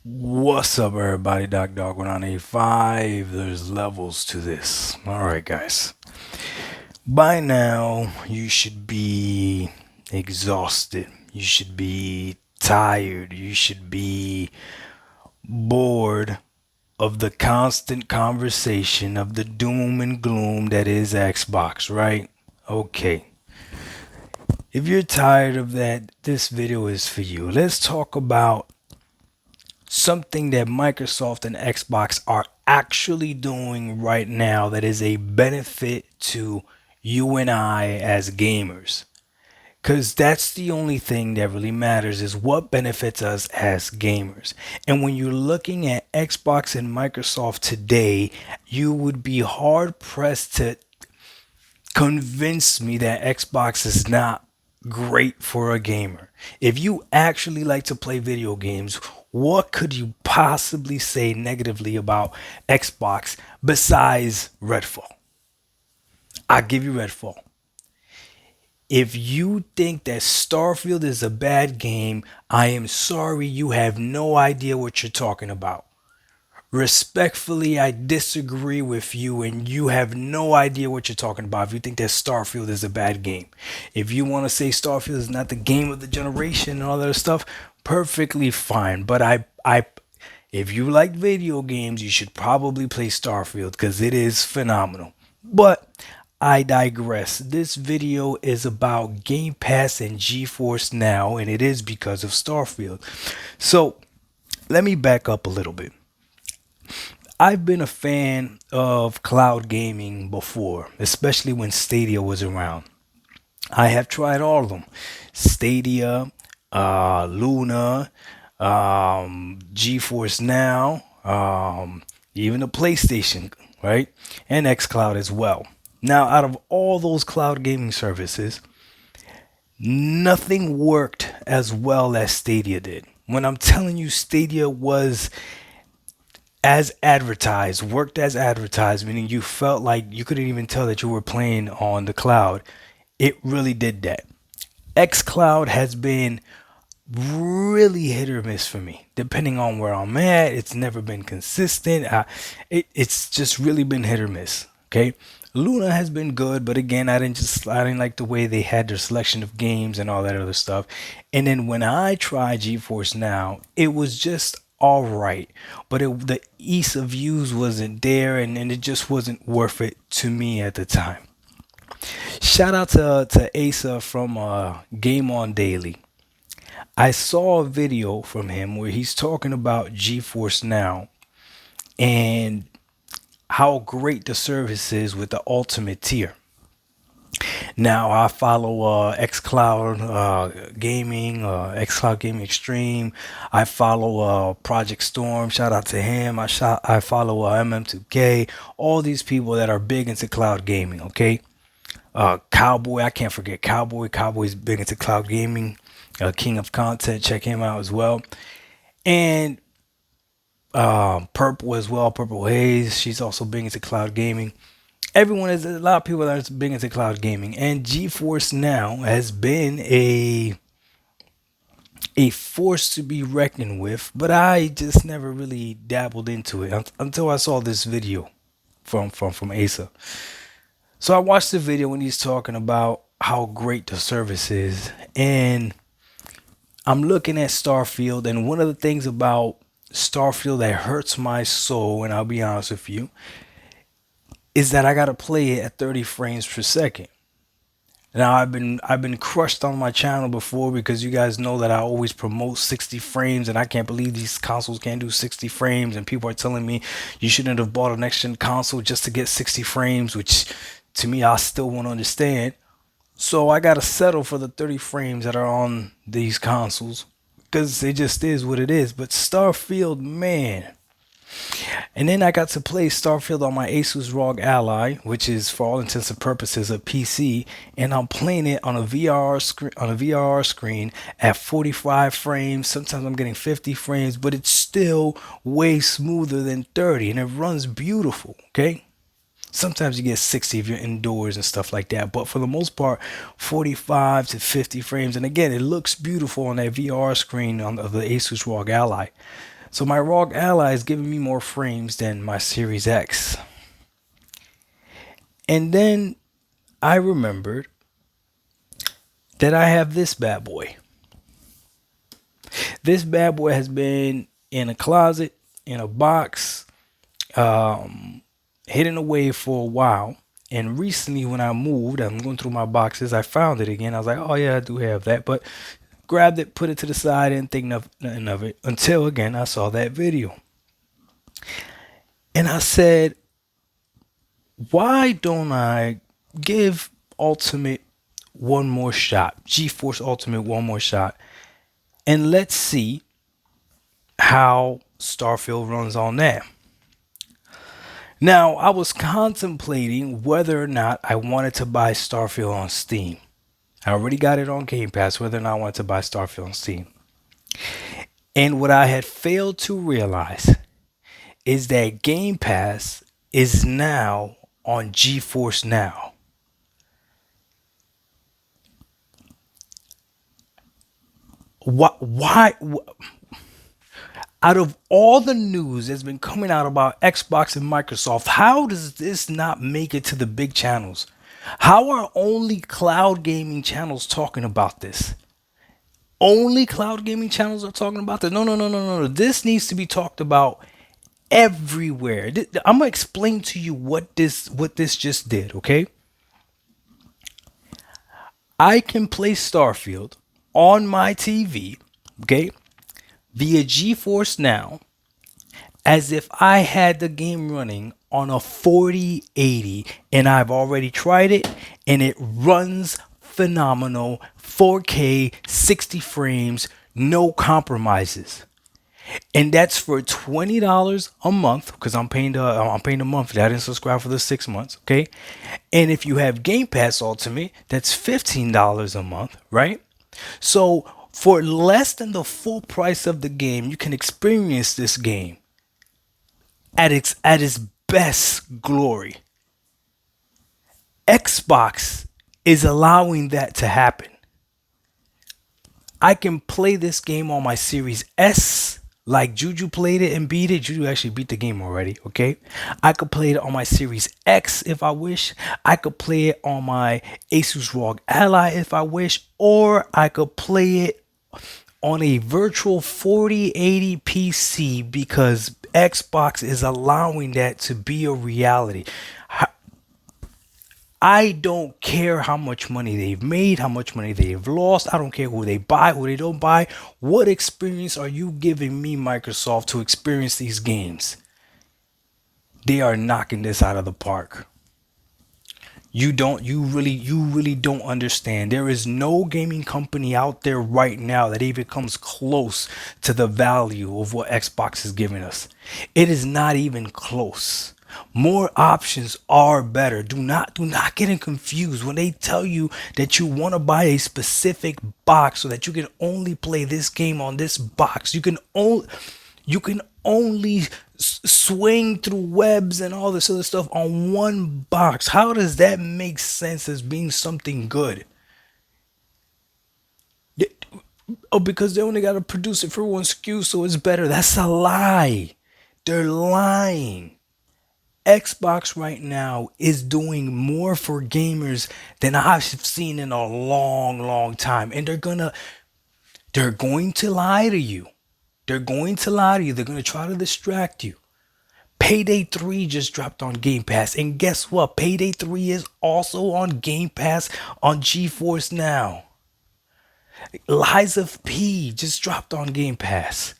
What's up, everybody? Dog 1985. There's levels to this. All right, guys. By now, you should be exhausted. You should be tired. You should be bored of the constant conversation of the doom and gloom that is Xbox, right? Okay. If you're tired of that, this video is for you. Let's talk about something that Microsoft and Xbox are actually doing right now that is a benefit to you and I as gamers. Because that's the only thing that really matters is what benefits us as gamers. And when you're looking at Xbox and Microsoft today, you would be hard pressed to convince me that Xbox is not great for a gamer. If you actually like to play video games, what could you possibly say negatively about Xbox besides Redfall? I'll give you Redfall. If you think that Starfield is a bad game, I am sorry, you have no idea what you're talking about. Respectfully, I disagree with you, and you have no idea what you're talking about if you think that Starfield is a bad game. If you want to say Starfield is not the game of the generation and all that stuff, perfectly fine. But if you like video games, you should probably play Starfield because it is phenomenal. But I digress. This video is about Game Pass and GeForce Now, and it is because of Starfield. So let me back up a little bit. I've been a fan of cloud gaming before, especially when Stadia was around. I have tried all of them: Stadia, Luna, GeForce Now, even the PlayStation, right? And xCloud as well. Now, out of all those cloud gaming services, nothing worked as well as Stadia did. When I'm telling you Stadia was as advertised, worked as advertised, meaning you felt like you couldn't even tell that you were playing on the cloud. It really did that. xCloud has been really hit or miss for me, depending on where I'm at. It's never been consistent. It's just really been hit or miss. Okay. Luna has been good, but again, I didn't like the way they had their selection of games and all that other stuff. And then when I tried GeForce Now, it was just all right, but the ease of use wasn't there, and it just wasn't worth it to me at the time. Shout out to Asa from Game On Daily. I saw a video from him where he's talking about GeForce Now and how great the service is with the ultimate tier. Now I follow xCloud Gaming, xCloud Gaming Extreme. I follow Project Storm. Shout out to him. I follow MM2K. All these people that are big into cloud gaming. Okay, Cowboy. I can't forget Cowboy. Cowboy's big into cloud gaming. King of Content. Check him out as well. And Purple as well. Purple Haze. She's also big into cloud gaming. Everyone is a lot of people that are big into cloud gaming, and GeForce Now has been a force to be reckoned with. But I just never really dabbled into it until I saw this video from Asa. So I watched the video when he's talking about how great the service is, and I'm looking at Starfield, and one of the things about Starfield that hurts my soul, and I'll be honest with you, is that I gotta play it at 30 frames per second. Now I've been crushed on my channel before because you guys know that I always promote 60 frames, and I can't believe these consoles can't do 60 frames, and people are telling me you shouldn't have bought a next gen console just to get 60 frames, which to me I still won't understand. So I gotta settle for the 30 frames that are on these consoles because it just is what it is. But Starfield, man. And then I got to play Starfield on my Asus ROG Ally, which is for all intents and purposes a PC, and I'm playing it on a VRR screen at 45 frames. Sometimes I'm getting 50 frames, but it's still way smoother than 30, and it runs beautiful. Okay. Sometimes you get 60 if you're indoors and stuff like that, but for the most part, 45 to 50 frames. And again, it looks beautiful on that VR screen of the Asus ROG Ally. So my ROG Ally is giving me more frames than my Series X. And then I remembered that I have this bad boy. This bad boy has been in a closet, in a box, hidden away for a while. And recently, when I moved, I'm going through my boxes, I found it again. I was like, oh, yeah, I do have that. But grabbed it, put it to the side, and think nothing of it until, again, I saw that video. And I said, why don't I give Ultimate one more shot, GeForce Ultimate one more shot, and let's see how Starfield runs on that. Now, I was contemplating whether or not I wanted to buy Starfield on Steam. I already got it on Game Pass, whether or not I wanted to buy Starfield on Steam. And what I had failed to realize is that Game Pass is now on GeForce Now. Why? Out of all the news that's been coming out about Xbox and Microsoft, how does this not make it to the big channels? How are only cloud gaming channels talking about this? Only cloud gaming channels are talking about this? No. This needs to be talked about everywhere. I'm gonna explain to you what this just did, okay? I can play Starfield on my TV, okay, via GeForce Now, as if I had the game running on a 4080, and I've already tried it, and it runs phenomenal, 4K, 60 frames, no compromises. And that's for $20 a month, because I'm paying the month for that. I didn't subscribe for the 6 months, okay? And if you have Game Pass Ultimate, that's $15 a month, right? So for less than the full price of the game, you can experience this game at its best glory. Xbox is allowing that to happen. I can play this game on my Series S, like Juju played it and beat it. Juju actually beat the game already, okay? I could play it on my Series X if I wish. I could play it on my Asus ROG Ally if I wish. Or I could play it on a virtual 4080 PC, because Xbox is allowing that to be a reality. I don't care how much money they've made, how much money they've lost. I don't care who they buy, who they don't buy. What experience are you giving me, Microsoft, to experience these games? They are knocking this out of the park. You really don't understand. There is no gaming company out there right now that even comes close to the value of what Xbox is giving us. It is not even close. More options are better. Do not get confused when they tell you that you want to buy a specific box so that you can only play this game on this box. You can only swing through webs and all this other stuff on one box. How does that make sense as being something good? Oh, because they only got to produce it for one SKU, so it's better. That's a lie. They're lying. Xbox right now is doing more for gamers than I've seen in a long time. And they're going to lie to you. They're going to lie to you. They're going to try to distract you. Payday 3 just dropped on Game Pass. And guess what? Payday 3 is also on Game Pass on GeForce Now. Lies of P just dropped on Game Pass.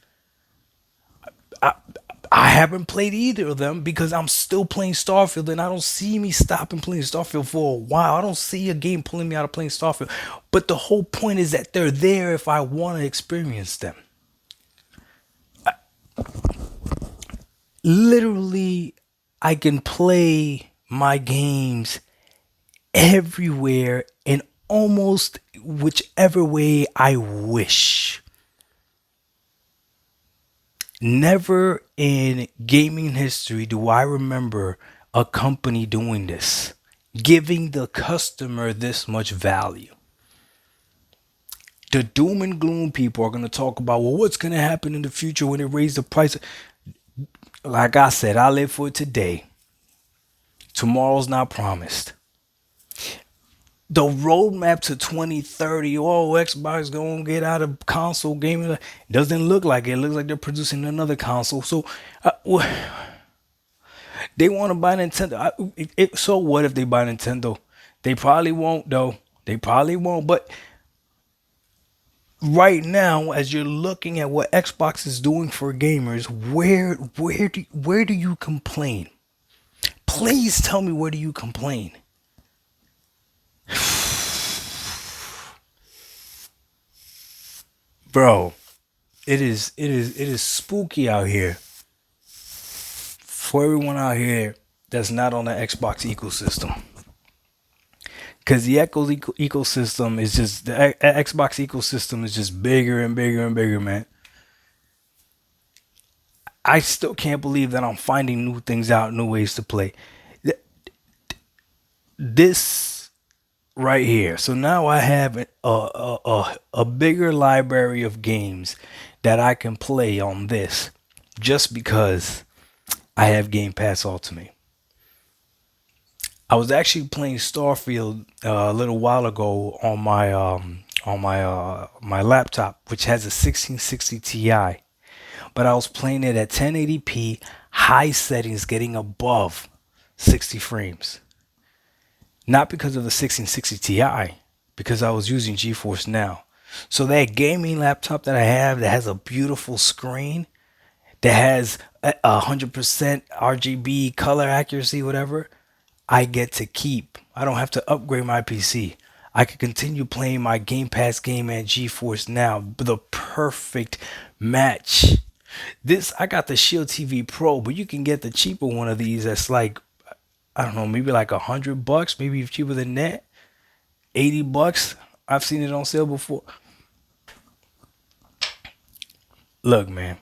I haven't played either of them because I'm still playing Starfield, and I don't see me stopping playing Starfield for a while. I don't see a game pulling me out of playing Starfield. But the whole point is that they're there if I want to experience them. Literally, I can play my games everywhere in almost whichever way I wish. Never in gaming history do I remember a company doing this, giving the customer this much value. The doom and gloom people are going to talk about, well, what's going to happen in the future when they raise the price. Like I said, I live for today. Tomorrow's not promised. The roadmap to 2030, oh, Xbox going to get out of console gaming. Doesn't look like it. It looks like they're producing another console. So they want to buy Nintendo. So what if they buy Nintendo? They probably won't, though. They probably won't. But right now, as you're looking at what Xbox is doing for gamers, where do you complain? Please tell me, where do you complain? Bro, it is spooky out here for everyone out here that's not on the Xbox ecosystem. Because the ecosystem is just Xbox ecosystem is just bigger and bigger and bigger, man. I still can't believe that I'm finding new things out, new ways to play. This right here. So now I have a bigger library of games that I can play on this, just because I have Game Pass Ultimate. I was actually playing Starfield a little while ago on my laptop, which has a 1660 Ti, but I was playing it at 1080p high settings, getting above 60 frames. Not because of the 1660 Ti, because I was using GeForce Now. So that gaming laptop that I have that has a beautiful screen, that has 100% RGB color accuracy, whatever, I get to keep. I don't have to upgrade my PC. I can continue playing my Game Pass game at GeForce Now. The perfect match. This, I got the Shield TV Pro, but you can get the cheaper one of these that's like, I don't know, maybe like $100, maybe cheaper than that. $80. I've seen it on sale before. Look, man,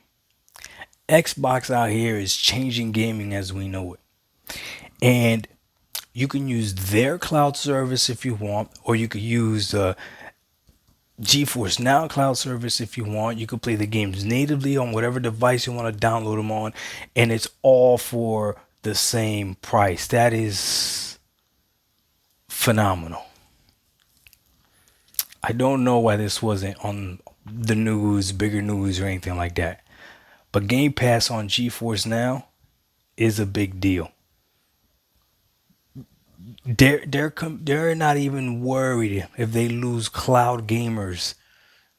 Xbox out here is changing gaming as we know it. And you can use their cloud service if you want, or you could use the GeForce Now cloud service if you want. You could play the games natively on whatever device you want to download them on, and it's all for the same price. That is phenomenal. I don't know why this wasn't on the news, bigger news, or anything like that. But Game Pass on GeForce Now is a big deal. They're not even worried if they lose cloud gamers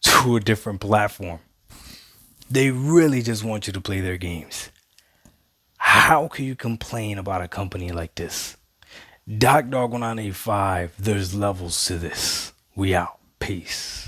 to a different platform. They really just want you to play their games. How can you complain about a company like this? Doc Dog 1985, there's levels to this. We out. Peace.